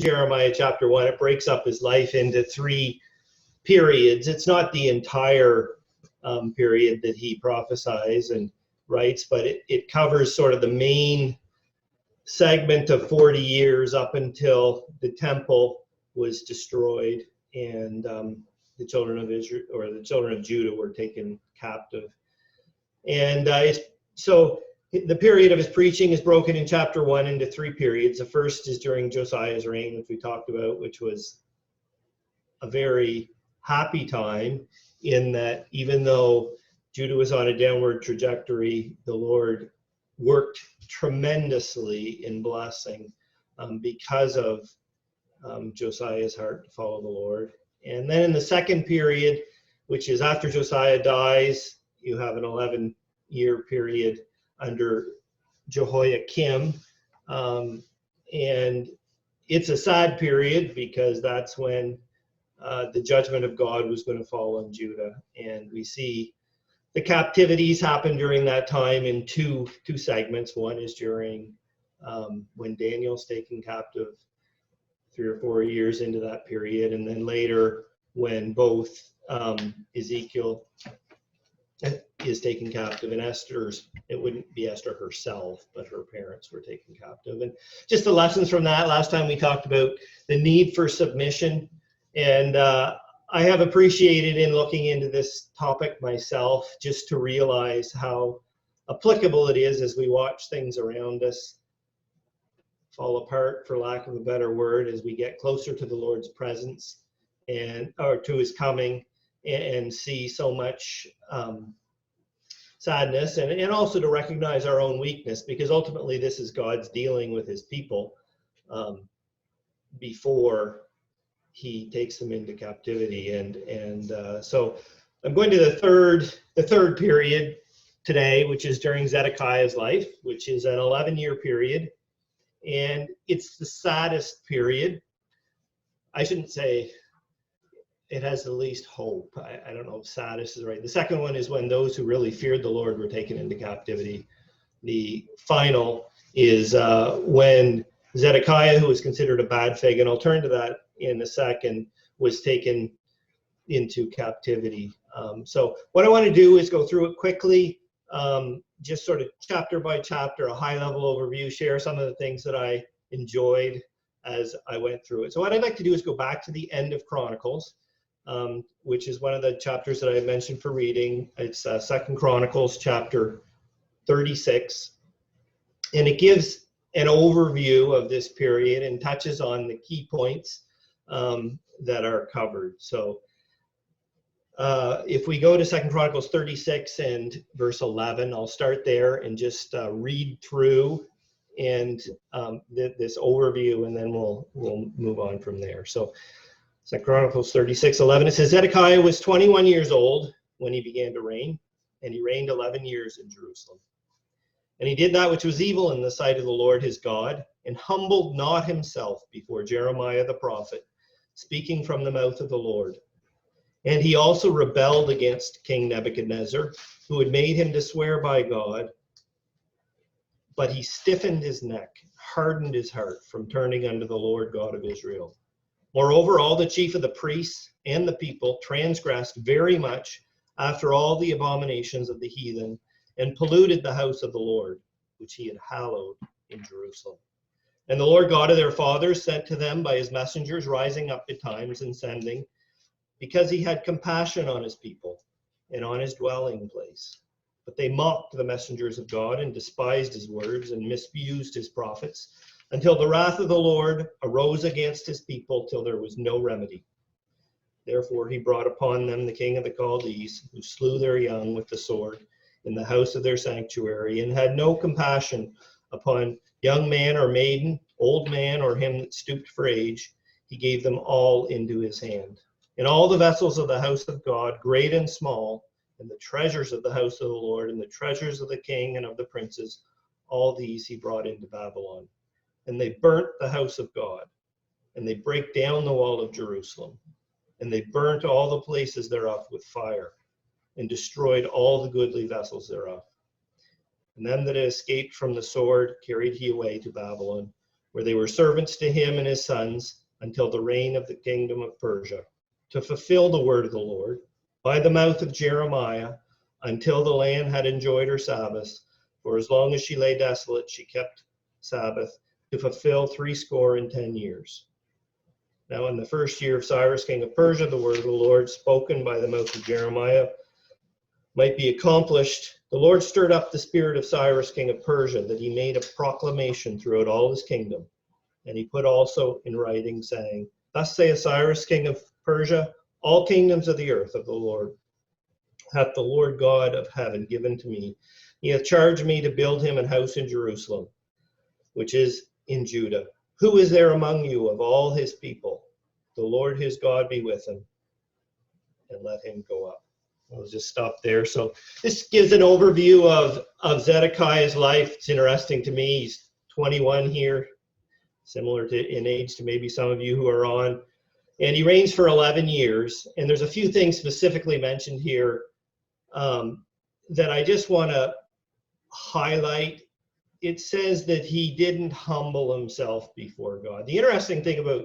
Jeremiah chapter 1, it breaks up his life into 3 periods. It's not the entire period that he prophesies and writes, but it covers sort of the main segment of 40 years up until the temple was destroyed and the children of Israel, or the children of Judah, were taken captive. And so the period of his preaching is broken in chapter 1 into 3 periods. The first is during Josiah's reign, which we talked about, which was a very happy time, in that even though Judah was on a downward trajectory, the Lord worked tremendously in blessing because of Josiah's heart to follow the Lord. And then in the second period, which is after Josiah dies, you have an 11-year period under Jehoiakim. And it's a sad period because that's when the judgment of God was going to fall on Judah. And we see the captivities happen during that time in two segments. One is during when Daniel's taken captive 3 or 4 years into that period, and then later when both Ezekiel is taken captive and it wouldn't be Esther herself, but her parents were taken captive. And just the lessons from that. Last time we talked about the need for submission, and I have appreciated in looking into this topic myself, just to realize how applicable it is as we watch things around us fall apart, for lack of a better word, as we get closer to the Lord's presence or to his coming, and see so much sadness, and also to recognize our own weakness, because ultimately this is God's dealing with his people before he takes them into captivity. And so I'm going to the third period today, which is during Zedekiah's life, which is an 11-year period, and it's the saddest period. I shouldn't say it has the least hope. I don't know if saddest is right. The second one is when those who really feared the Lord were taken into captivity. The final is when Zedekiah, who was considered a bad fig, and I'll turn to that in a second, was taken into captivity. So what I want to do is go through it quickly, just sort of chapter by chapter, a high-level overview, share some of the things that I enjoyed as I went through it. So what I'd like to do is go back to the end of Chronicles, which is one of the chapters that I mentioned for reading. It's 2 Chronicles Chapter 36, and it gives an overview of this period and touches on the key points that are covered. So if we go to 2 Chronicles 36 and verse 11, I'll start there and just read through and this overview, and then we'll move on from there. So 2 Chronicles 36:11, it says, Zedekiah was 21 years old when he began to reign, and he reigned 11 years in Jerusalem. And he did that which was evil in the sight of the Lord his God, and humbled not himself before Jeremiah the prophet, speaking from the mouth of the Lord. And he also rebelled against King Nebuchadnezzar, who had made him to swear by God. But he stiffened his neck, hardened his heart from turning unto the Lord God of Israel. Moreover, all the chief of the priests and the people transgressed very much after all the abominations of the heathen, and polluted the house of the Lord, which he had hallowed in Jerusalem. And the Lord God of their fathers sent to them by his messengers, rising up betimes and sending, because he had compassion on his people and on his dwelling place. But they mocked the messengers of God and despised his words and misused his prophets, until the wrath of the Lord arose against his people till there was no remedy. Therefore he brought upon them the king of the Chaldees, who slew their young with the sword in the house of their sanctuary, and had no compassion upon young man or maiden, old man or him that stooped for age. He gave them all into his hand. And all the vessels of the house of God, great and small, and the treasures of the house of the Lord, and the treasures of the king and of the princes, all these he brought into Babylon. And they burnt the house of God, and they brake down the wall of Jerusalem, and they burnt all the places thereof with fire, and destroyed all the goodly vessels thereof. And them that had escaped from the sword carried he away to Babylon, where they were servants to him and his sons until the reign of the kingdom of Persia, to fulfill the word of the Lord by the mouth of Jeremiah, until the land had enjoyed her Sabbaths. For as long as she lay desolate, she kept Sabbath, to fulfill 70 years. Now in the first year of Cyrus, king of Persia, the word of the Lord, spoken by the mouth of Jeremiah, might be accomplished. The Lord stirred up the spirit of Cyrus, king of Persia, that he made a proclamation throughout all his kingdom. And he put also in writing, saying, Thus saith Cyrus, king of Persia, all kingdoms of the earth of the Lord hath the Lord God of heaven given to me. He hath charged me to build him an house in Jerusalem, which is in Judah. Who is there among you of all his people? The Lord his God be with him, and let him go up. I'll just stop there. So this gives an overview of Zedekiah's life. It's interesting to me. He's 21 here, similar in age to maybe some of you who are on. And he reigns for 11 years. And there's a few things specifically mentioned here that I just want to highlight. It says that he didn't humble himself before God. The interesting thing about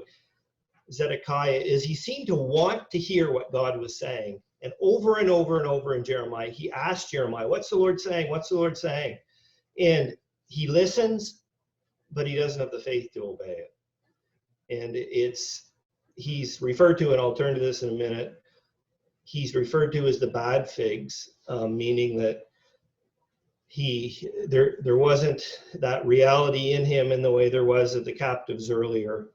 Zedekiah is he seemed to want to hear what God was saying. And over and over in Jeremiah, he asked Jeremiah, what's the Lord saying? What's the Lord saying? And he listens, but he doesn't have the faith to obey it. And he's referred to, and I'll turn to this in a minute, he's referred to as the bad figs, meaning that there wasn't that reality in him in the way there was of the captives earlier.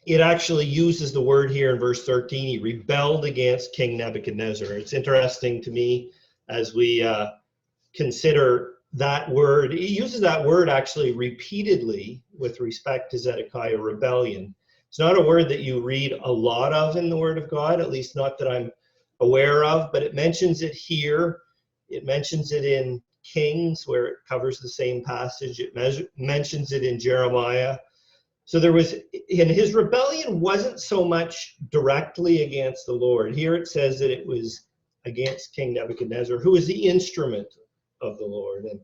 It actually uses the word here in verse 13. He rebelled against King Nebuchadnezzar. It's interesting to me as we consider that word. He uses that word actually repeatedly with respect to Zedekiah, rebellion. It's not a word that you read a lot of in the Word of God, at least not that I'm aware of, but it mentions it here. It mentions it in Kings, where it covers the same passage. It mentions it in Jeremiah. So there was, and his rebellion wasn't so much directly against the Lord. Here it says that it was against King Nebuchadnezzar, who is the instrument of the Lord. And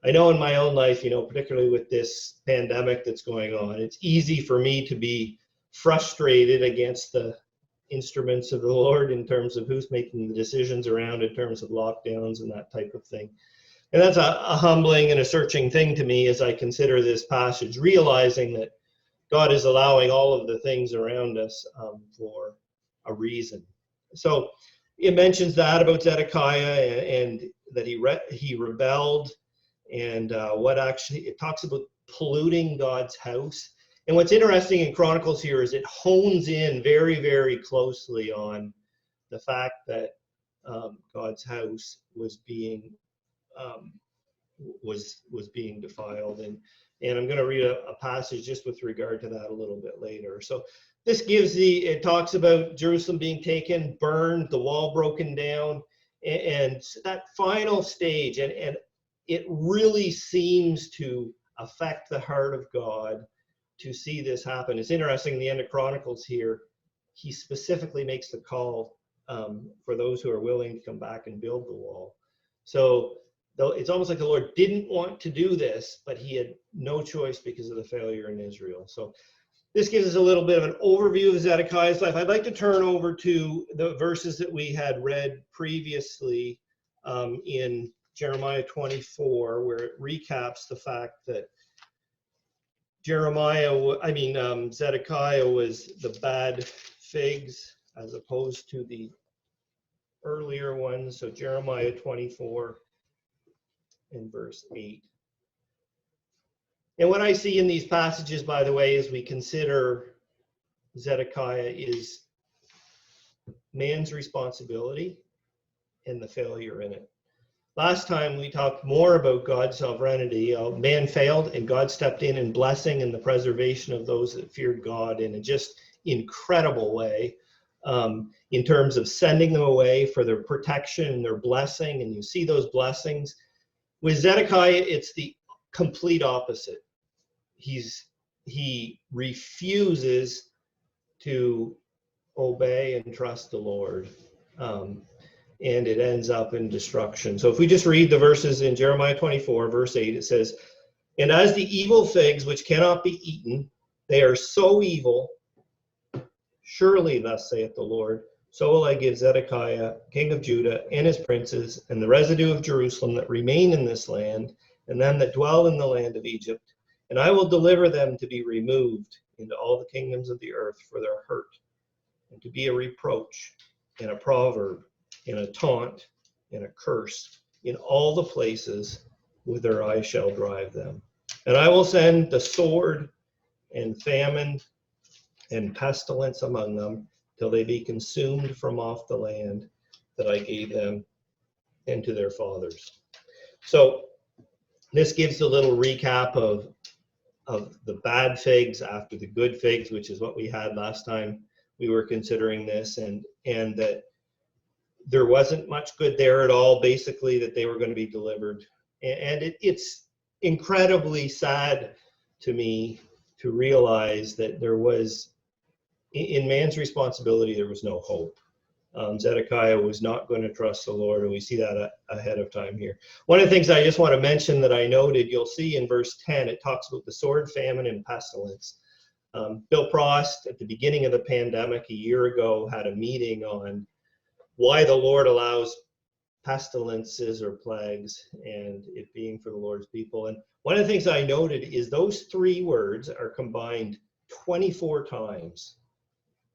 I know in my own life, particularly with this pandemic that's going on, it's easy for me to be frustrated against the instruments of the Lord in terms of who's making the decisions around in terms of lockdowns and that type of thing. And that's a humbling and a searching thing to me as I consider this passage, realizing that God is allowing all of the things around us for a reason. So it mentions that about Zedekiah and that he rebelled, and it talks about polluting God's house. And what's interesting in Chronicles here is it hones in very, very closely on the fact that God's house was being defiled. And I'm going to read a passage just with regard to that a little bit later. So this it talks about Jerusalem being taken, burned, the wall broken down, and that final stage. And it really seems to affect the heart of God to see this happen. It's interesting, in the end of Chronicles here, he specifically makes the call for those who are willing to come back and build the wall. So it's almost like the Lord didn't want to do this, but he had no choice because of the failure in Israel. So this gives us a little bit of an overview of Zedekiah's life. I'd like to turn over to the verses that we had read previously in Jeremiah 24, where it recaps the fact that Zedekiah was the bad figs as opposed to the earlier ones. So Jeremiah 24 in verse 8. And what I see in these passages, by the way, as we consider Zedekiah, is man's responsibility and the failure in it. Last time we talked more about God's sovereignty. Man failed and God stepped in blessing and the preservation of those that feared God in a just incredible way, in terms of sending them away for their protection and their blessing. And you see those blessings. With Zedekiah, it's the complete opposite. He refuses to obey and trust the Lord. And it ends up in destruction. So if we just read the verses in Jeremiah 24, verse 8, it says, And as the evil figs which cannot be eaten, they are so evil, surely thus saith the Lord, so will I give Zedekiah, king of Judah, and his princes, and the residue of Jerusalem that remain in this land, and them that dwell in the land of Egypt, and I will deliver them to be removed into all the kingdoms of the earth for their hurt, and to be a reproach, and a proverb, and a taunt, and a curse, in all the places whither I shall drive them. And I will send the sword and famine and pestilence among them, till they be consumed from off the land that I gave them and to their fathers. So this gives a little recap of the bad figs after the good figs, which is what we had last time we were considering this, and that there wasn't much good there at all, basically, that they were going to be delivered. And it's incredibly sad to me to realize that there was, in man's responsibility, there was no hope. Zedekiah was not going to trust the Lord, and we see that ahead of time here. One of the things I just want to mention that I noted, you'll see in verse 10, it talks about the sword, famine, and pestilence. Bill Prost, at the beginning of the pandemic a year ago, had a meeting on why the Lord allows pestilences or plagues, and it being for the Lord's people. And one of the things I noted is those three words are combined 24 times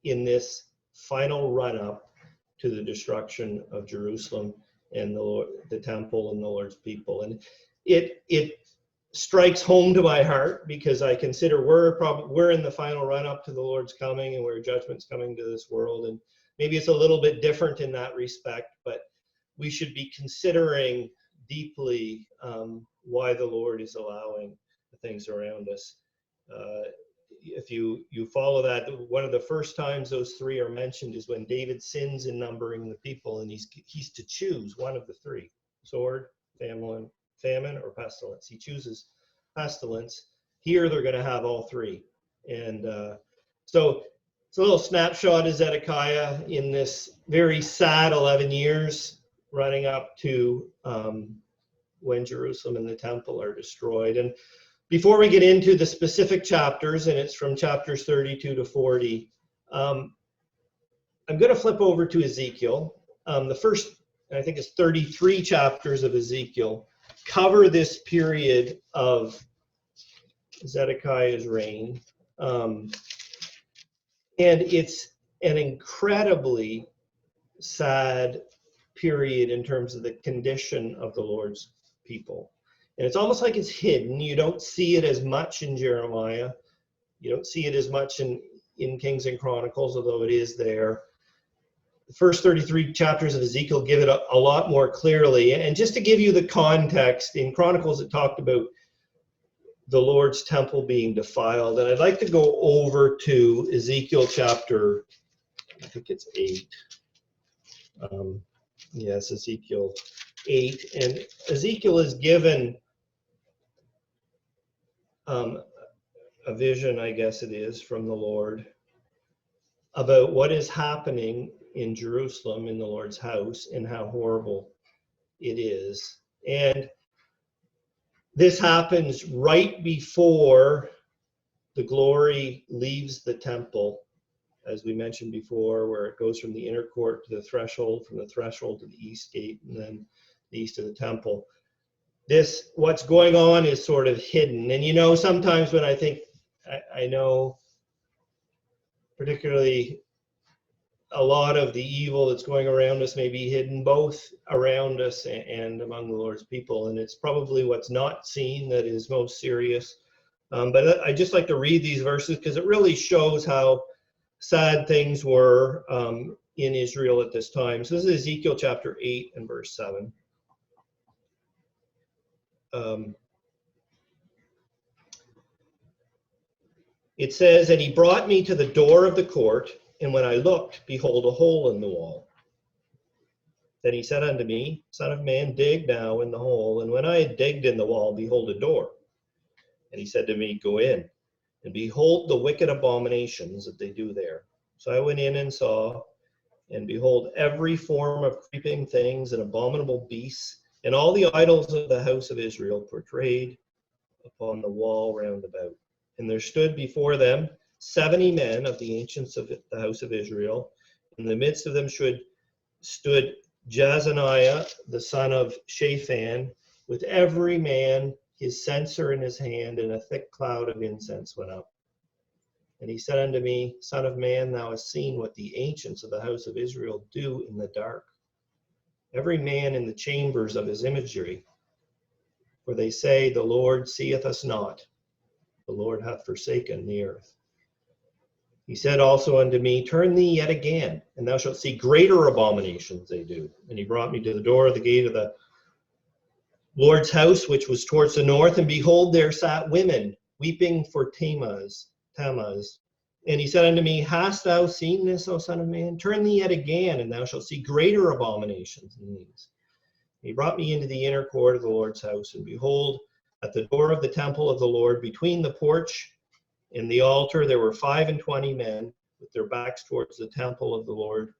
in this final run-up to the destruction of Jerusalem and the temple and the Lord's people. And it strikes home to my heart, because I consider we're in the final run-up to the Lord's coming, and where judgment's coming to this world. And maybe it's a little bit different in that respect, but we should be considering deeply why the Lord is allowing the things around us. If you follow that, one of the first times those three are mentioned is when David sins in numbering the people, and he's to choose one of the three: sword, famine, or pestilence. He chooses pestilence. Here they're going to have all three. And so it's a little snapshot of Zedekiah in this very sad 11 years running up to when Jerusalem and the temple are destroyed. And before we get into the specific chapters, and it's from chapters 32 to 40, I'm going to flip over to Ezekiel. The first, I think it's 33 chapters of Ezekiel, cover this period of Zedekiah's reign. And it's an incredibly sad period in terms of the condition of the Lord's people. And it's almost like it's hidden. You don't see it as much in Jeremiah. You don't see it as much in Kings and Chronicles, although it is there. The first 33 chapters of Ezekiel give it a lot more clearly. And just to give you the context, in Chronicles it talked about the Lord's temple being defiled. And I'd like to go over to Ezekiel chapter, I think it's 8. Yes, Ezekiel 8. And Ezekiel is given a vision, I guess it is, from the Lord about what is happening in Jerusalem in the Lord's house and how horrible it is. And this happens right before the glory leaves the temple, as we mentioned before, where it goes from the inner court to the threshold, from the threshold to the east gate, and then the east of the temple. What's going on is sort of hidden. And sometimes when I know particularly a lot of the evil that's going around us may be hidden both around us and among the Lord's people. And it's probably what's not seen that is most serious. But I just like to read these verses because it really shows how sad things were in Israel at this time. So this is Ezekiel chapter 8 and verse 7. It says, "And he brought me to the door of the court, and when I looked, behold, a hole in the wall. Then he said unto me, Son of man, dig now in the hole. And when I had digged in the wall, behold, a door. And he said to me, Go in, and behold the wicked abominations that they do there. So I went in and saw, and behold, every form of creeping things and abominable beasts, and all the idols of the house of Israel portrayed upon the wall round about. And there stood before them 70 men of the ancients of the house of Israel. In the midst of them stood Jazaniah, the son of Shaphan, with every man his censer in his hand, and a thick cloud of incense went up. And he said unto me, Son of man, thou hast seen what the ancients of the house of Israel do in the dark, every man in the chambers of his imagery. For they say, The Lord seeth us not, the Lord hath forsaken the earth. He said also unto me, Turn thee yet again, and thou shalt see greater abominations they do. And he brought me to the door of the gate of the Lord's house, which was towards the north, and behold, there sat women, weeping for Tammuz. And he said unto me, Hast thou seen this, O son of man? Turn thee yet again, and thou shalt see greater abominations than these. He brought me into the inner court of the Lord's house, and behold, at the door of the temple of the Lord, between the porch and the altar, there were 25 men, with their backs towards the temple of the Lord,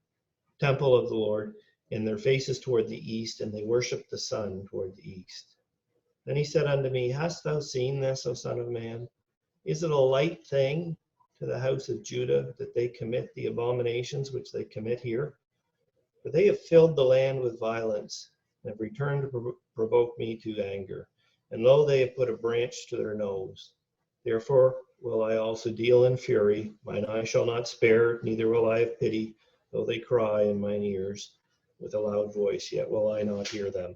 and their faces toward the east, and they worshipped the sun toward the east. Then he said unto me, Hast thou seen this, O son of man? Is it a light thing to the house of Judah that they commit the abominations which they commit here? For they have filled the land with violence, and have returned to provoke me to anger. And lo, they have put a branch to their nose. Therefore will I also deal in fury. Mine eye shall not spare, neither will I have pity, though they cry in mine ears with a loud voice, yet will I not hear them.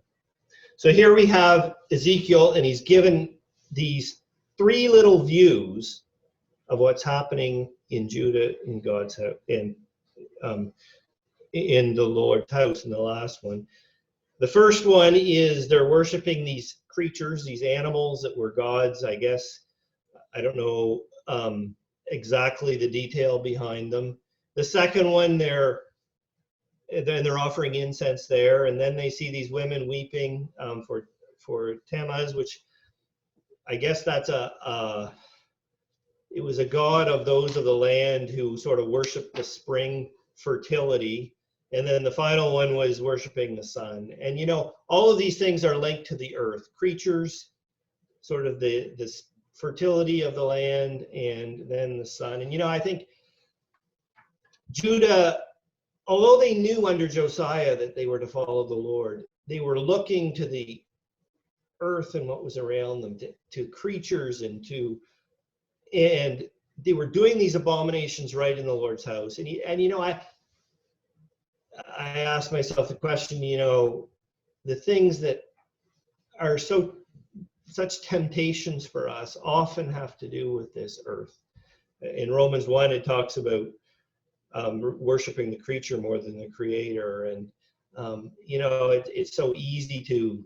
So here we have Ezekiel, and he's given these 3 little views of what's happening in Judah, in God's house, in the Lord's house. In the last one, the first one is they're worshiping these creatures, these animals that were gods. I guess I don't know exactly the detail behind them. The second one, they're offering incense there, and then they see these women weeping for Tammuz, which I guess that's it was a god of those of the land who sort of worshiped the spring fertility. And then the final one was worshiping the sun. And all of these things are linked to the earth, creatures, sort of this fertility of the land, and then the sun. And I think Judah, although they knew under Josiah that they were to follow the Lord, they were looking to the earth and what was around them, to creatures, and they were doing these abominations right in the Lord's house. And I asked myself the question, the things that are such temptations for us often have to do with this earth. In Romans 1, it talks about worshiping the creature more than the creator. And, it's so easy to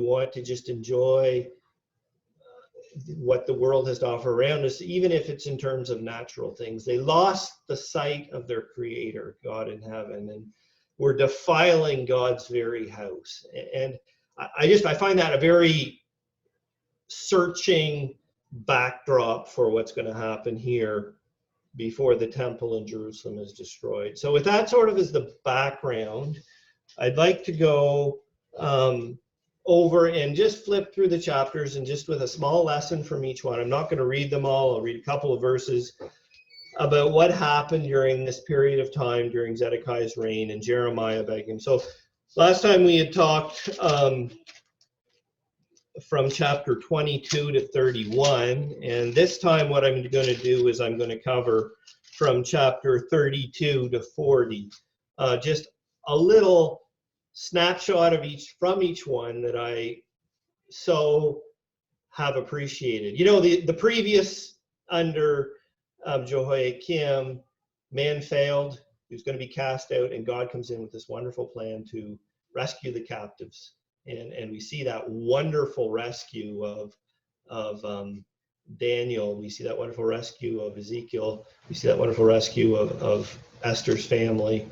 want to just enjoy what the world has to offer around us, even if it's in terms of natural things. They lost the sight of their creator, God in heaven, and were defiling God's very house. And I find that a very searching backdrop for what's going to happen here before the temple in Jerusalem is destroyed. So with that sort of as the background, I'd like to go over and just flip through the chapters, and just with a small lesson from each one. I'm not going to read them all. I'll read a couple of verses about what happened during this period of time during Zedekiah's reign and Jeremiah begging. So last time we had talked from chapter 22 to 31, and this time what I'm going to do is I'm going to cover from chapter 32 to 40. Just a little snapshot of each one that I so have appreciated. The previous under Jehoiakim, man failed. He was going to be cast out, and God comes in with this wonderful plan to rescue the captives. And we see that wonderful rescue of Daniel. We see that wonderful rescue of Ezekiel. We see that wonderful rescue of Esther's family.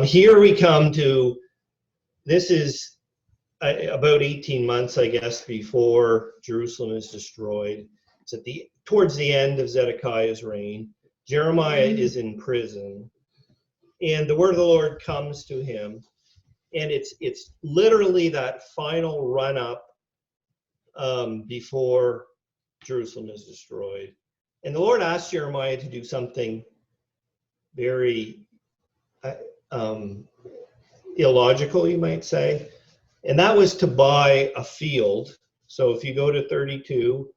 Here we come to, this is about 18 months, I guess, before Jerusalem is destroyed. It's towards the end of Zedekiah's reign. Jeremiah is in prison, and the word of the Lord comes to him. And it's literally that final run up before Jerusalem is destroyed. And the Lord asked Jeremiah to do something very illogical, you might say, and that was to buy a field. So if you go to 32,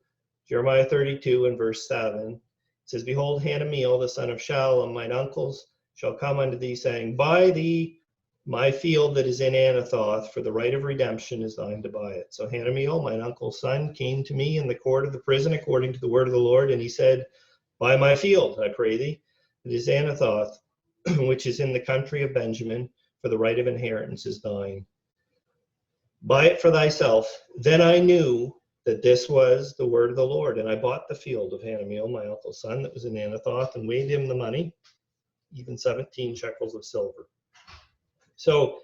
Jeremiah 32 and verse 7, it says, "Behold, Hanamiel, the son of Shallum, mine uncles, shall come unto thee, saying, Buy thee my field that is in Anathoth, for the right of redemption is thine to buy it." So Hanamiel, mine uncle's son, came to me in the court of the prison according to the word of the Lord, and he said, "Buy my field, I pray thee, that is Anathoth, which is in the country of Benjamin, for the right of inheritance is thine. Buy it for thyself." Then I knew that this was the word of the Lord, and I bought the field of Hanamiel, my uncle's son, that was in Anathoth, and weighed him the money, even 17 shekels of silver. So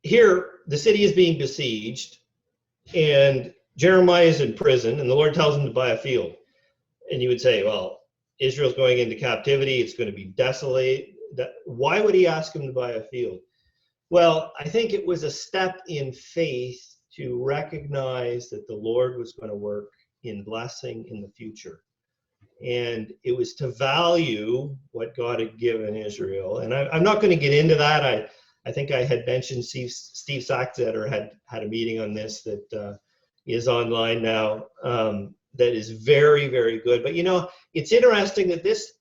here, the city is being besieged, and Jeremiah is in prison, and the Lord tells him to buy a field. And you would say, well, Israel's going into captivity, it's going to be desolate. Why would he ask him to buy a field? Well, I think it was a step in faith to recognize that the Lord was going to work in blessing in the future. And it was to value what God had given Israel. And I'm not going to get into that. I think I had mentioned Steve Sackzetter had a meeting on this that is online now, that is very, very good. But, you know, it's interesting that this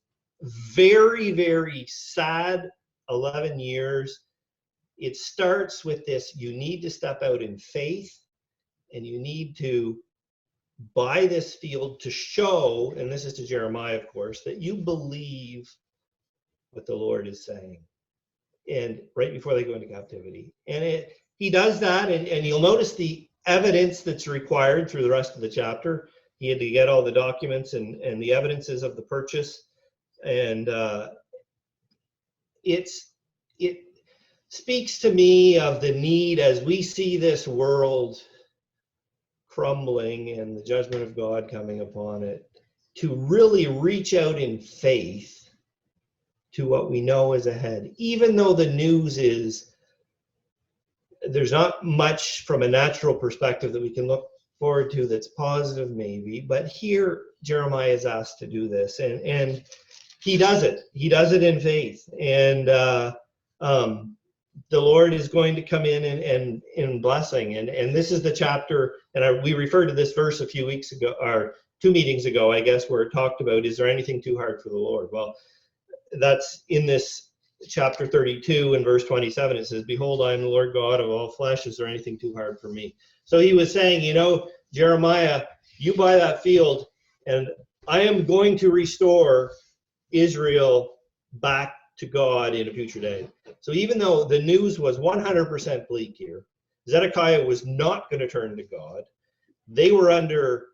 very, very sad 11 years, it starts with this: you need to step out in faith, and you need to buy this field to show, and this is to Jeremiah, of course, that you believe what the Lord is saying. And right before they go into captivity. And he does that, and you'll notice the evidence that's required through the rest of the chapter. He had to get all the documents and the evidences of the purchase. And it speaks to me of the need, as we see this world crumbling and the judgment of God coming upon it, to really reach out in faith to what we know is ahead. Even though the news is, there's not much from a natural perspective that we can look forward to that's positive maybe, but here Jeremiah is asked to do this, and he does it. He does it in faith. And the Lord is going to come in and blessing. And this is the chapter, and we referred to this verse a few weeks ago, or 2 meetings ago, I guess, where it talked about, is there anything too hard for the Lord? Well, that's in this chapter 32 and verse 27. It says, "Behold, I am the Lord God of all flesh. Is there anything too hard for me?" So he was saying, you know, Jeremiah, you buy that field, and I am going to restore Israel back to God in a future day. So even though the news was 100% bleak here, Zedekiah was not going to turn to God. They were under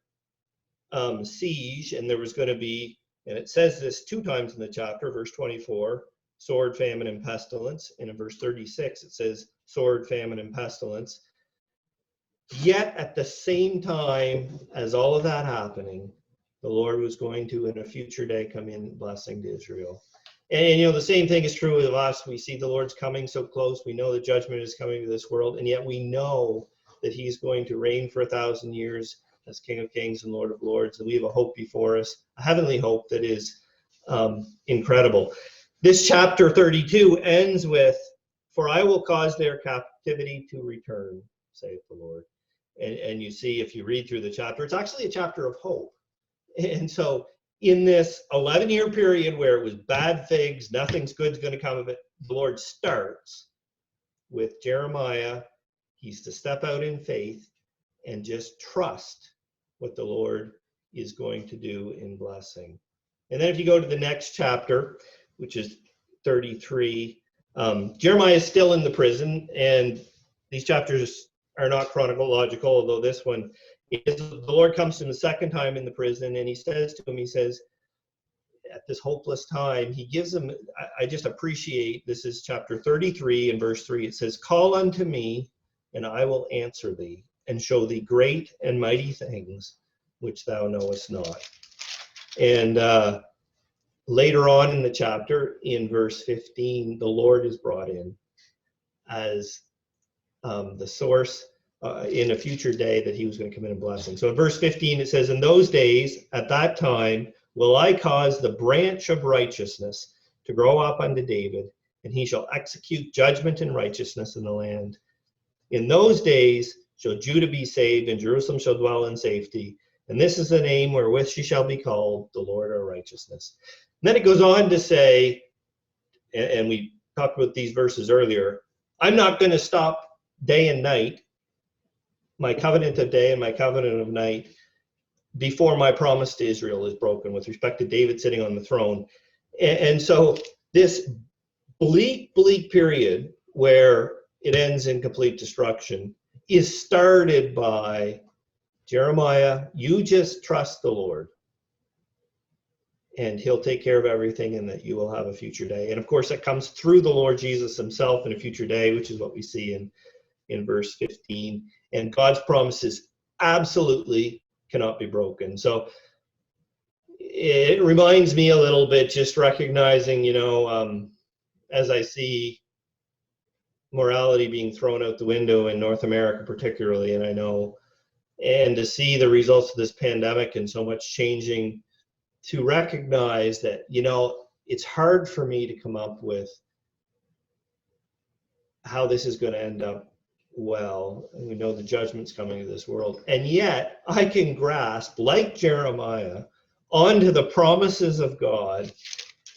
siege, and there was going to be, and it says this 2 times in the chapter, verse 24, sword, famine, and pestilence. And in verse 36, it says sword, famine, and pestilence. Yet at the same time as all of that happening, the Lord was going to, in a future day, come in blessing to Israel. And, you know, the same thing is true of us. We see the Lord's coming so close. We know the judgment is coming to this world, and yet we know that he's going to reign for 1,000 years as King of Kings and Lord of Lords. And we have a hope before us, a heavenly hope that is incredible. This chapter 32 ends with, "For I will cause their captivity to return, saith the Lord." And you see, if you read through the chapter, it's actually a chapter of hope. And so in this 11-year period where it was bad figs, nothing's good's going to come of it, the Lord starts with Jeremiah. He's to step out in faith and just trust what the Lord is going to do in blessing. And then if you go to the next chapter, which is 33, Jeremiah is still in the prison, and these chapters are not chronological, although this one is. The Lord comes to him a second time in the prison, and he says to him, he says, at this hopeless time, he gives him, I just appreciate, this is chapter 33 and verse 3, it says, "Call unto me, and I will answer thee, and show thee great and mighty things which thou knowest not." And later on in the chapter, in verse 15, the Lord is brought in as the source in a future day that he was going to come in and blessing. So in verse 15, it says, in those days, at that time, will I cause the branch of righteousness to grow up unto David, and he shall execute judgment and righteousness in the land. In those days shall Judah be saved, and Jerusalem shall dwell in safety. And this is the name wherewith she shall be called, the Lord our righteousness. And then it goes on to say, and we talked about these verses earlier, I'm not going to stop day and night, my covenant of day and my covenant of night, before my promise to Israel is broken with respect to David sitting on the throne. And so this bleak period where it ends in complete destruction is started by Jeremiah, you just trust the Lord and he'll take care of everything, and that you will have a future day. And of course, that comes through the Lord Jesus himself in a future day, which is what we see in verse 15. And God's promises absolutely cannot be broken. So it reminds me a little bit, just recognizing, as I see morality being thrown out the window in North America particularly, and to see the results of this pandemic and so much changing, to recognize that, it's hard for me to come up with how this is going to end up well. And we know the judgment's coming to this world. And yet I can grasp, like Jeremiah, onto the promises of God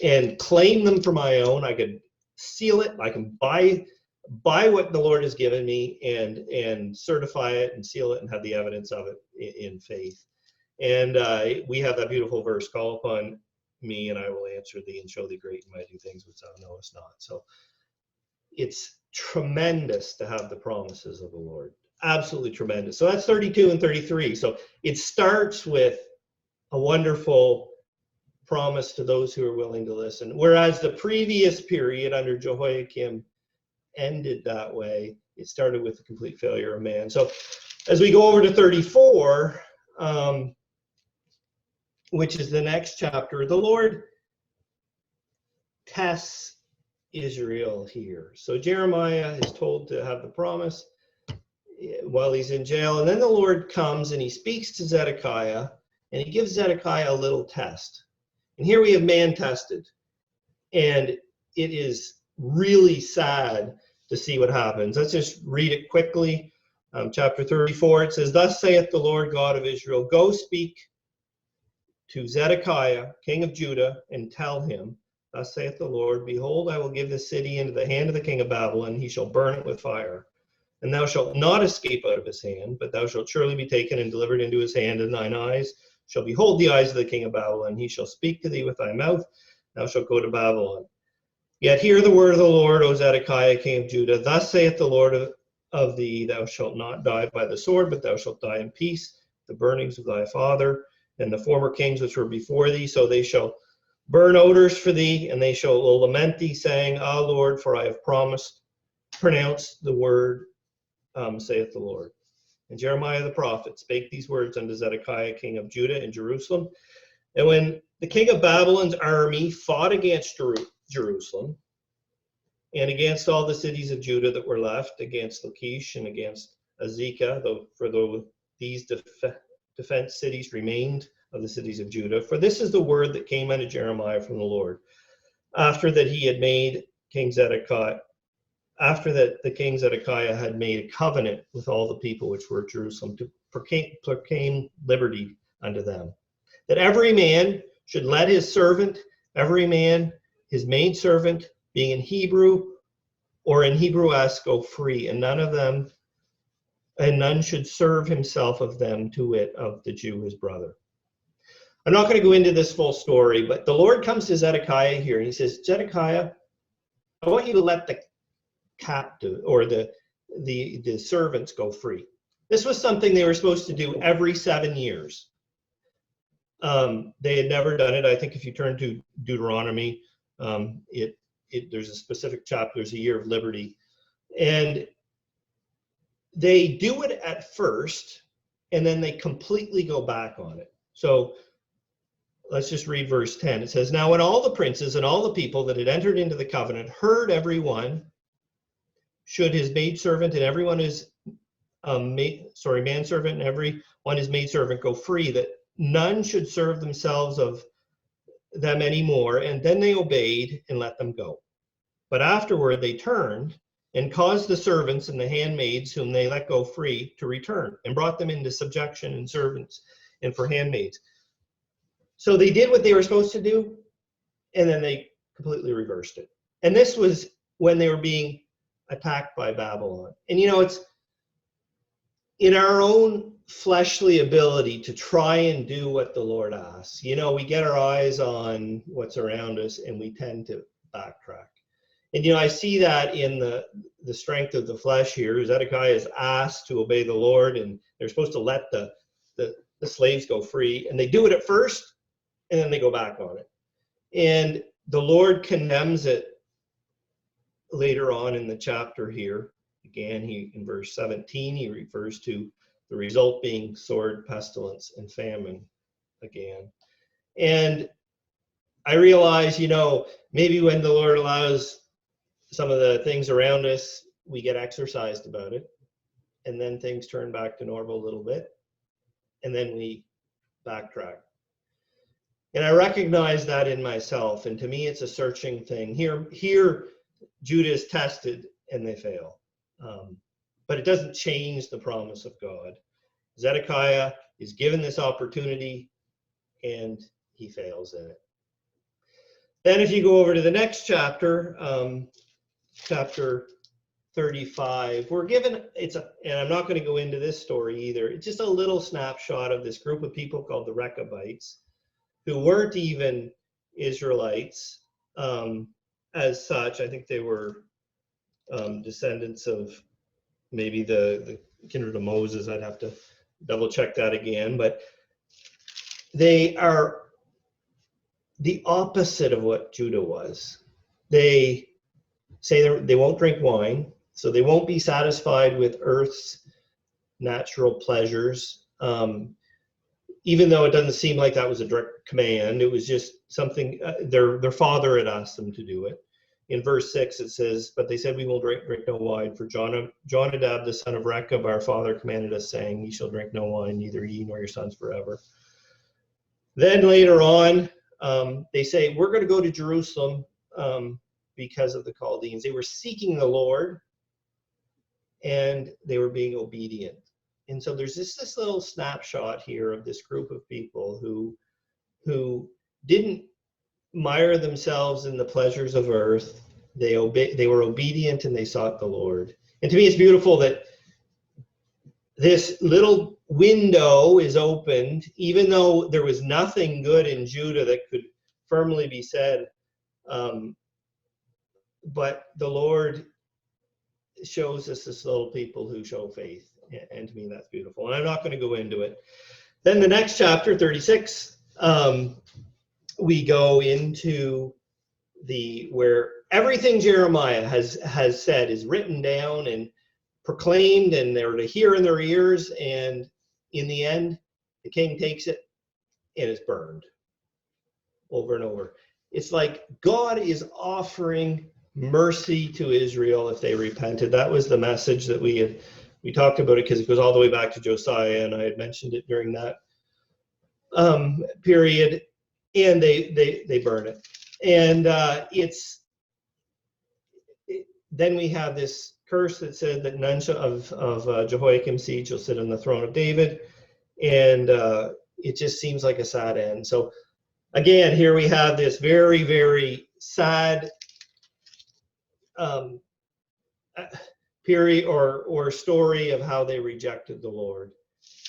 and claim them for my own. I could seal it. I can buy what the Lord has given me and certify it and seal it and have the evidence of it in faith. And we have that beautiful verse, call upon me and I will answer thee and show thee great and mighty things which thou knowest not. So it's tremendous to have the promises of the Lord. Absolutely tremendous. So that's 32 and 33. So it starts with a wonderful promise to those who are willing to listen. Whereas the previous period under Jehoiakim ended that way, it started with the complete failure of man. So as we go over to 34, which is the next chapter, the Lord tests Israel here. So Jeremiah is told to have the promise while he's in jail, and then the Lord comes and he speaks to Zedekiah, and he gives Zedekiah a little test. And here we have man tested, and it is really sad to see what happens. Let's just read it quickly. Chapter 34, it says, thus saith the Lord God of Israel, go speak to Zedekiah, king of Judah, and tell him, thus saith the Lord, behold, I will give this city into the hand of the king of Babylon, he shall burn it with fire. And thou shalt not escape out of his hand, but thou shalt surely be taken and delivered into his hand, and thine eyes shall behold the eyes of the king of Babylon. He shall speak to thee with thy mouth, thou shalt go to Babylon. Yet hear the word of the Lord, O Zedekiah, king of Judah. Thus saith the Lord of thee, thou shalt not die by the sword, but thou shalt die in peace. The burnings of thy father and the former kings which were before thee, so they shall burn odors for thee, and they shall lament thee, saying, Ah, Lord, for I have pronounced the word, saith the Lord. And Jeremiah the prophet spake these words unto Zedekiah, king of Judah and Jerusalem. And when the king of Babylon's army fought against Jerusalem and against all the cities of Judah that were left, against Lachish and against Azekah, though these defense cities remained of the cities of Judah. For this is the word that came unto Jeremiah from the Lord, after that he had made King Zedekiah, after that the king Zedekiah had made a covenant with all the people which were at Jerusalem to proclaim liberty unto them, that every man should let his servant, every man his maidservant, being in Hebrew or in Hebrew-esque, go free, and none should serve himself of them, to wit, of the Jew his brother. I'm not going to go into this full story, but the Lord comes to Zedekiah here, and he says, Zedekiah, I want you to let the captive or the servants go free. This was something they were supposed to do every 7 years. They had never done it. I think if you turn to Deuteronomy, there's a specific chapter, there's a year of liberty. And they do it at first, and then they completely go back on it. So let's just read verse 10. It says, now when all the princes and all the people that had entered into the covenant heard everyone, should his maidservant and everyone his manservant, and every one his maidservant go free, that none should serve themselves of them anymore. And then they obeyed and let them go. But afterward they turned and caused the servants and the handmaids whom they let go free to return, and brought them into subjection and servants and for handmaids. So they did what they were supposed to do, and then they completely reversed it. And this was when they were being attacked by Babylon. And it's in our own fleshly ability to try and do what the Lord asks. We get our eyes on what's around us and we tend to backtrack. And I see that in the strength of the flesh here. Zedekiah is asked to obey the Lord, and they're supposed to let the slaves go free. And they do it at first, and then they go back on it. And the Lord condemns it later on in the chapter here. Again, in verse 17, he refers to the result being sword, pestilence, and famine again. And I realize, maybe when the Lord allows some of the things around us, we get exercised about it, and then things turn back to normal a little bit, and then we backtrack. And I recognize that in myself, and to me it's a searching thing. Here Judah is tested and they fail. But it doesn't change the promise of God. Zedekiah is given this opportunity and he fails in it. Then if you go over to the next chapter, chapter 35, we're given, and I'm not going to go into this story either, it's just a little snapshot of this group of people called the Rechabites, who weren't even Israelites as such. I think they were descendants of maybe the kindred of Moses. I'd have to double check that again, but they are the opposite of what Judah was. They say they won't drink wine, so they won't be satisfied with earth's natural pleasures. Even though it doesn't seem like that was a direct command, it was just something their father had asked them to do it. In verse 6 it says, "But they said, we will drink no wine, for Jonadab the son of Rechab our father commanded us, saying, ye shall drink no wine, neither ye nor your sons forever." Then later on, they say, we're going to go to Jerusalem because of the Chaldeans. They were seeking the Lord, and they were being obedient. And so there's this little snapshot here of this group of people who didn't mire themselves in the pleasures of earth. They were obedient and they sought the Lord. And to me, it's beautiful that this little window is opened, even though there was nothing good in Judah that could firmly be said. But the Lord shows us this little people who show faith. And to me, that's beautiful. And I'm not going to go into it. Then the next chapter, 36, we go into where everything Jeremiah has said is written down and proclaimed, and they were to hear in their ears. And in the end, the king takes it and it's burned over and over. It's like God is offering mercy to Israel if they repented. That was the message that we talked about it, because it goes all the way back to Josiah, and I had mentioned it during that period. And they burn it, and then we have this curse that said that none of Jehoiakim's seed shall sit on the throne of David, and it just seems like a sad end. So again, here we have this very, very sad period or story of how they rejected the Lord.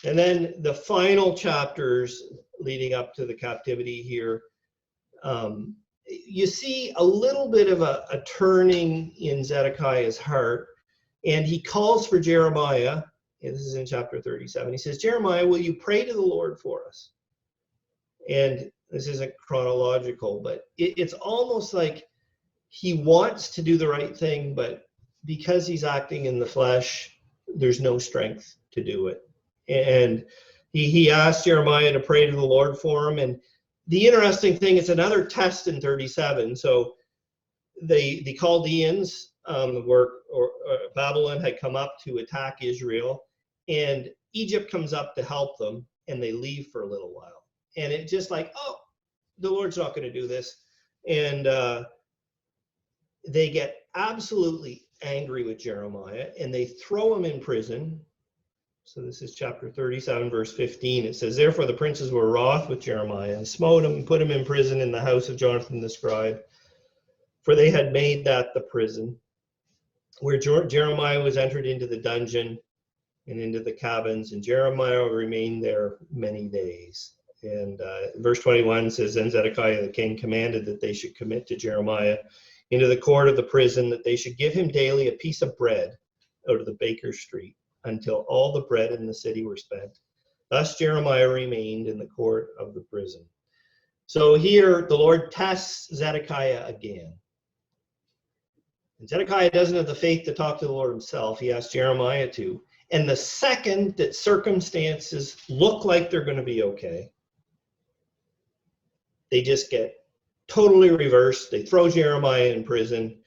And then the final chapters leading up to the captivity here, you see a little bit of a turning in Zedekiah's heart, and he calls for Jeremiah, and this is in chapter 37. He says, Jeremiah, will you pray to the Lord for us? And this isn't chronological, but it's almost like he wants to do the right thing, but because he's acting in the flesh, there's no strength to do it. And he asked Jeremiah to pray to the Lord for him. And the interesting thing, it's another test in 37. So the Chaldeans Babylon had come up to attack Israel, and Egypt comes up to help them, and they leave for a little while. And it's just like, oh, the Lord's not going to do this. And they get absolutely angry with Jeremiah, and they throw him in prison. So this is chapter 37, verse 15. It says, therefore the princes were wroth with Jeremiah, and smote him, and put him in prison in the house of Jonathan the scribe, for they had made that the prison, where Jeremiah was entered into the dungeon and into the cabins, and Jeremiah remained there many days. And verse 21 says, then Zedekiah the king commanded that they should commit to Jeremiah into the court of the prison, that they should give him daily a piece of bread out of the baker's street, until all the bread in the city were spent. Thus Jeremiah remained in the court of the prison. So here the Lord tests Zedekiah again. And Zedekiah doesn't have the faith to talk to the Lord himself. He asks Jeremiah to. And the second that circumstances look like they're going to be okay, they just get totally reversed. They throw Jeremiah in prison.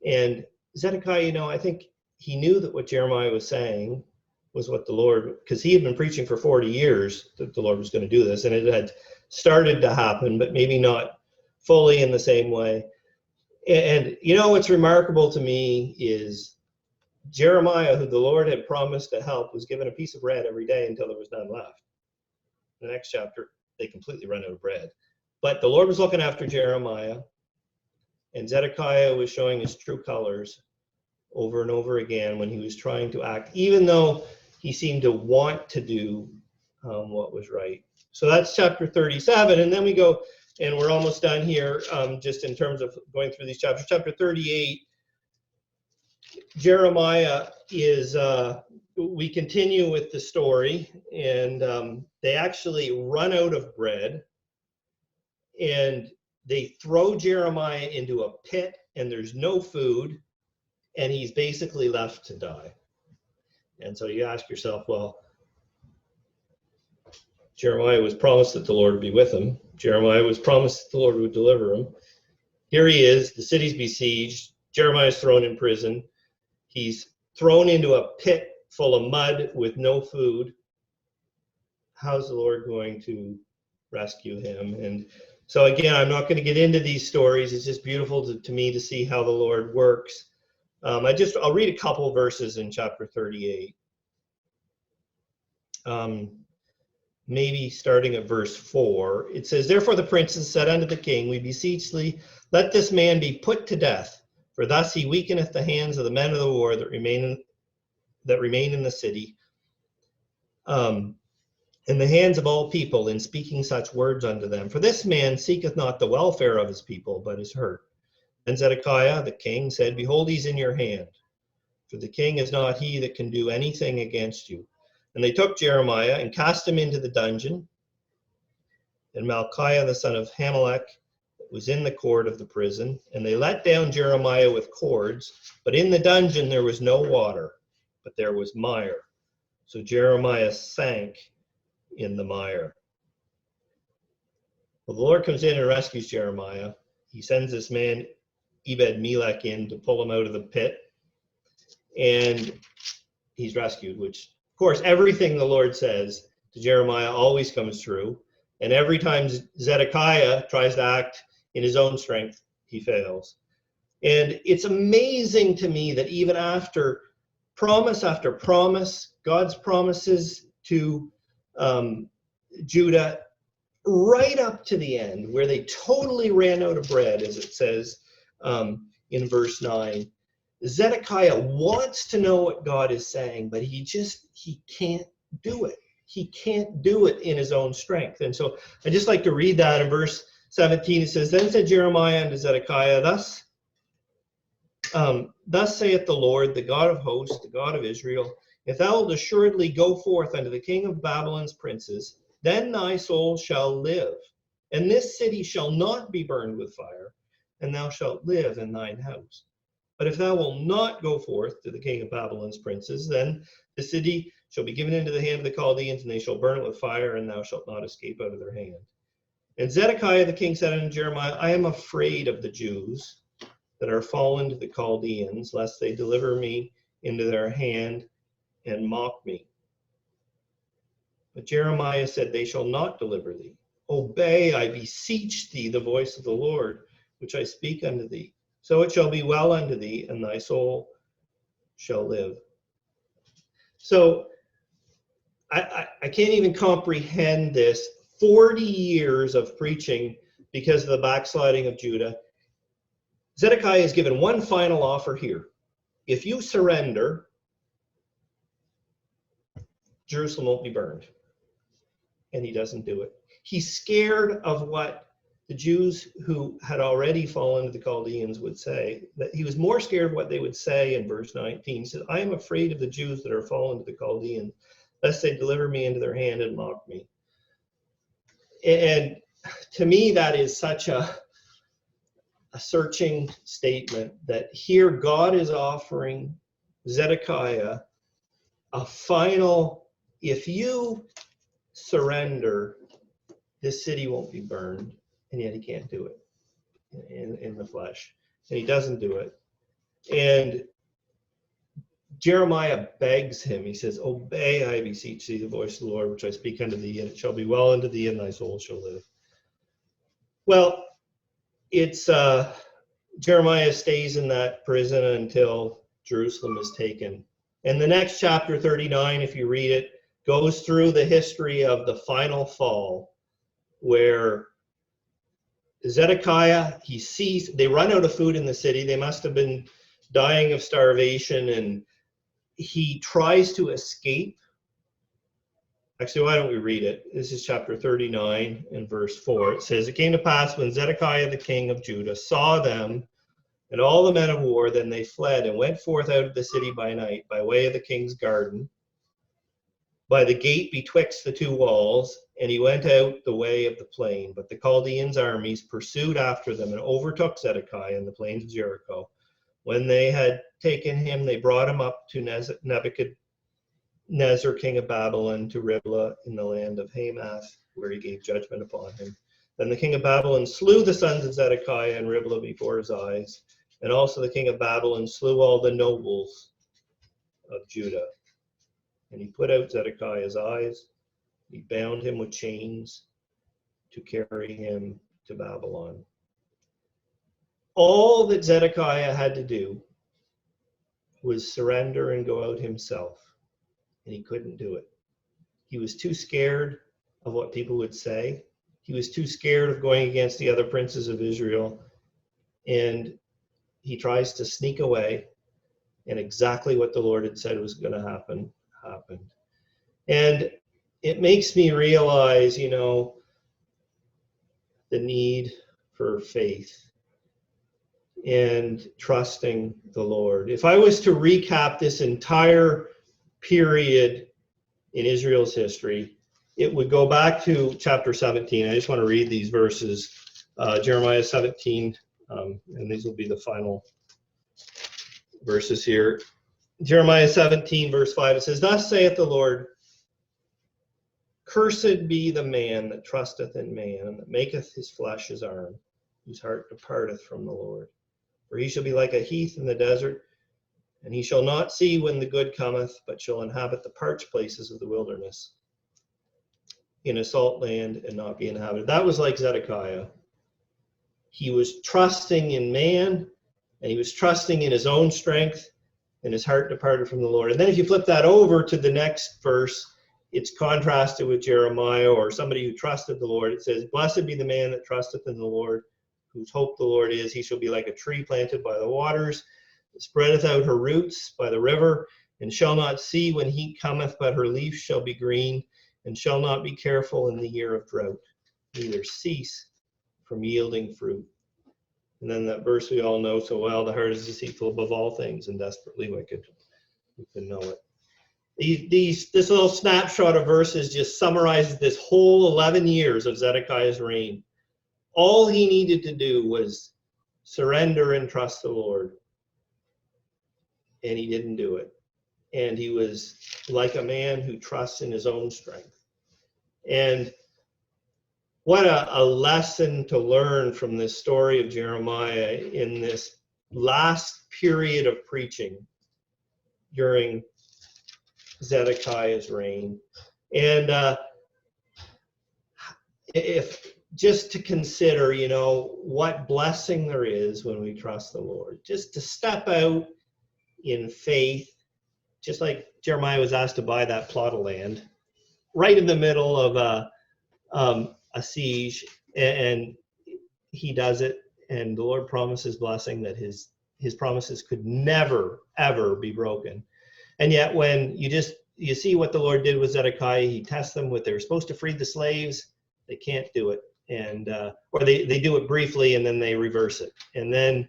And Zedekiah, I think he knew that what Jeremiah was saying was what the Lord, because he had been preaching for 40 years that the Lord was going to do this, and it had started to happen, but maybe not fully in the same way. And what's remarkable to me is Jeremiah, who the Lord had promised to help, was given a piece of bread every day until there was none left. In the next chapter, they completely run out of bread. But the Lord was looking after Jeremiah, and Zedekiah was showing his true colors over and over again when he was trying to act, even though he seemed to want to do what was right. So that's chapter 37, and then we go, and we're almost done here, just in terms of going through these chapters. Chapter 38, Jeremiah is, we continue with the story, and they actually run out of bread, and they throw Jeremiah into a pit, and there's no food, and he's basically left to die. And so you ask yourself, well, Jeremiah was promised that the Lord would be with him. Jeremiah was promised that the Lord would deliver him. Here he is, the city's besieged. Jeremiah's thrown in prison. He's thrown into a pit full of mud with no food. How's the Lord going to rescue him? And so again, I'm not going to get into these stories. It's just beautiful to me to see how the Lord works. I'll read a couple verses in chapter 38. Maybe starting at verse 4. It says, therefore the princes said unto the king, we beseech thee, let this man be put to death, for thus he weakeneth the hands of the men of the war that remain in the city, and the hands of all people in speaking such words unto them. For this man seeketh not the welfare of his people, but his hurt. And Zedekiah the king said, behold, he's in your hand, for the king is not he that can do anything against you. And they took Jeremiah and cast him into the dungeon. And Malchiah the son of Hamelech was in the court of the prison. And they let down Jeremiah with cords, but in the dungeon there was no water, but there was mire. So Jeremiah sank in the mire. Well, the Lord comes in and rescues Jeremiah. He sends this man Ebed-Melech in to pull him out of the pit, and he's rescued, which, of course, everything the Lord says to Jeremiah always comes true, and every time Zedekiah tries to act in his own strength, he fails. And it's amazing to me that even after promise, God's promises to Judah, right up to the end, where they totally ran out of bread, as it says in verse 9, Zedekiah wants to know what God is saying, but he can't do it. He can't do it in his own strength. And so I just like to read that in verse 17. It says, then said Jeremiah unto Zedekiah, thus saith the Lord, the God of hosts, the God of Israel, if thou wilt assuredly go forth unto the king of Babylon's princes, then thy soul shall live, and this city shall not be burned with fire, and thou shalt live in thine house. But if thou wilt not go forth to the king of Babylon's princes, then the city shall be given into the hand of the Chaldeans, and they shall burn it with fire, and thou shalt not escape out of their hand. And Zedekiah the king said unto Jeremiah, I am afraid of the Jews that are fallen to the Chaldeans, lest they deliver me into their hand and mock me. But Jeremiah said, they shall not deliver thee. Obey, I beseech thee, the voice of the Lord, which I speak unto thee. So it shall be well unto thee, and thy soul shall live. So I can't even comprehend this. 40 years of preaching because of the backsliding of Judah. Zedekiah is given one final offer here. If you surrender, Jerusalem won't be burned. And he doesn't do it. He's scared of what the Jews who had already fallen to the Chaldeans would say. That he was more scared of what they would say in verse 19. He said, I am afraid of the Jews that are fallen to the Chaldeans, lest they deliver me into their hand and mock me. And to me, that is such a searching statement that here God is offering Zedekiah a final, if you surrender, this city won't be burned, and yet he can't do it in the flesh. And he doesn't do it. And Jeremiah begs him. He says, obey, I beseech thee, the voice of the Lord, which I speak unto thee, and it shall be well unto thee, and thy soul shall live. Well, it's Jeremiah stays in that prison until Jerusalem is taken. And the next chapter 39, if you read it, goes through the history of the final fall, where Zedekiah, he sees, they run out of food in the city. They must have been dying of starvation, and he tries to escape. Actually, why don't we read it? This is chapter 39 and verse 4. It says, it came to pass when Zedekiah the king of Judah saw them and all the men of war, then they fled and went forth out of the city by night, by way of the king's garden, by the gate betwixt the two walls, and he went out the way of the plain. But the Chaldeans' armies pursued after them and overtook Zedekiah in the plains of Jericho. When they had taken him, they brought him up to Nebuchadnezzar, king of Babylon, to Riblah in the land of Hamath, where he gave judgment upon him. Then the king of Babylon slew the sons of Zedekiah in Riblah before his eyes, and also the king of Babylon slew all the nobles of Judah. And he put out Zedekiah's eyes. He bound him with chains to carry him to Babylon. All that Zedekiah had to do was surrender and go out himself. And he couldn't do it. He was too scared of what people would say. He was too scared of going against the other princes of Israel. And he tries to sneak away. And exactly what the Lord had said was going to happen, happened. And it makes me realize, the need for faith and trusting the Lord. If I was to recap this entire period in Israel's history, it would go back to chapter 17. I just want to read these verses. Jeremiah 17, and these will be the final verses here. Jeremiah 17, verse 5, it says, thus saith the Lord, cursed be the man that trusteth in man, and that maketh his flesh his arm, whose heart departeth from the Lord. For he shall be like a heath in the desert, and he shall not see when the good cometh, but shall inhabit the parched places of the wilderness, in a salt land, and not be inhabited. That was like Zedekiah. He was trusting in man, and he was trusting in his own strength, and his heart departed from the Lord. And then if you flip that over to the next verse, it's contrasted with Jeremiah, or somebody who trusted the Lord. It says, blessed be the man that trusteth in the Lord, whose hope the Lord is. He shall be like a tree planted by the waters, that spreadeth out her roots by the river, and shall not see when heat cometh, but her leaf shall be green, and shall not be careful in the year of drought, neither cease from yielding fruit. And then that verse we all know so well, the heart is deceitful above all things and desperately wicked. You can know it. This little snapshot of verses just summarizes this whole 11 years of Zedekiah's reign. All he needed to do was surrender and trust the Lord. And he didn't do it. And he was like a man who trusts in his own strength. And what a lesson to learn from this story of Jeremiah in this last period of preaching during Zedekiah's reign. And if just to consider, what blessing there is when we trust the Lord, just to step out in faith, just like Jeremiah was asked to buy that plot of land right in the middle of a siege, and he does it, and the Lord promises blessing that his promises could never, ever be broken. And yet when you see what the Lord did with Zedekiah, he tests them with, they were supposed to free the slaves, they can't do it. And or they do it briefly and then they reverse it. And then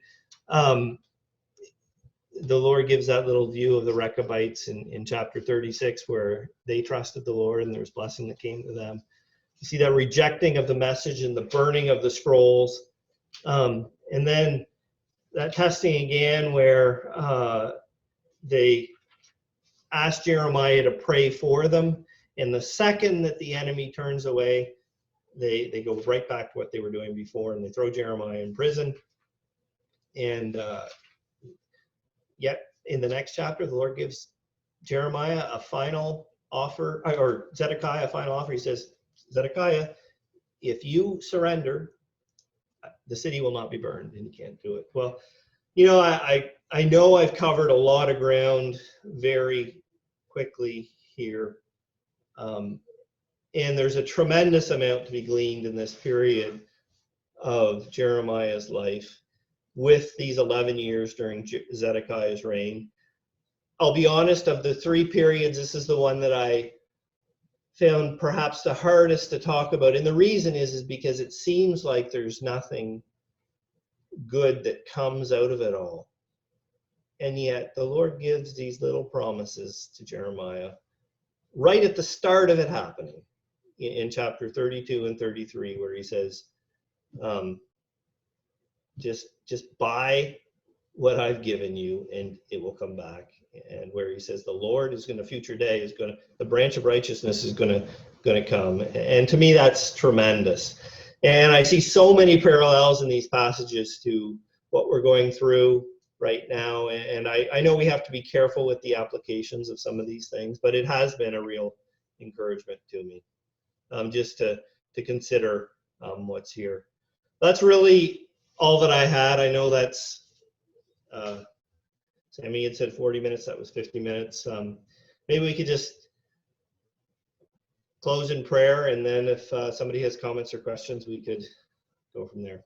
the Lord gives that little view of the Rechabites in chapter 36, where they trusted the Lord and there was blessing that came to them. You see that rejecting of the message and the burning of the scrolls. And then that testing again, where they asked Jeremiah to pray for them. And the second that the enemy turns away, they go right back to what they were doing before, and they throw Jeremiah in prison. And yet in the next chapter, the Lord gives Jeremiah a final offer, or Zedekiah a final offer. He says, Zedekiah, if you surrender, the city will not be burned, and you can't do it. Well, I know I've covered a lot of ground very quickly here. And there's a tremendous amount to be gleaned in this period of Jeremiah's life with these 11 years during Zedekiah's reign. I'll be honest, of the three periods, this is the one that I found perhaps the hardest to talk about. And the reason is because it seems like there's nothing good that comes out of it all. And yet the Lord gives these little promises to Jeremiah right at the start of it happening in chapter 32 and 33, where he says, just buy what I've given you and it will come back. And where he says the Lord is going to, future day is going to, the branch of righteousness is going to come. And to me, that's tremendous. And I see so many parallels in these passages to what we're going through right now. And I know we have to be careful with the applications of some of these things, but it has been a real encouragement to me, just to consider what's here. That's really all that I had. I know that's, Sammy had said 40 minutes, that was 50 minutes. Maybe we could just close in prayer, and then if somebody has comments or questions, we could go from there.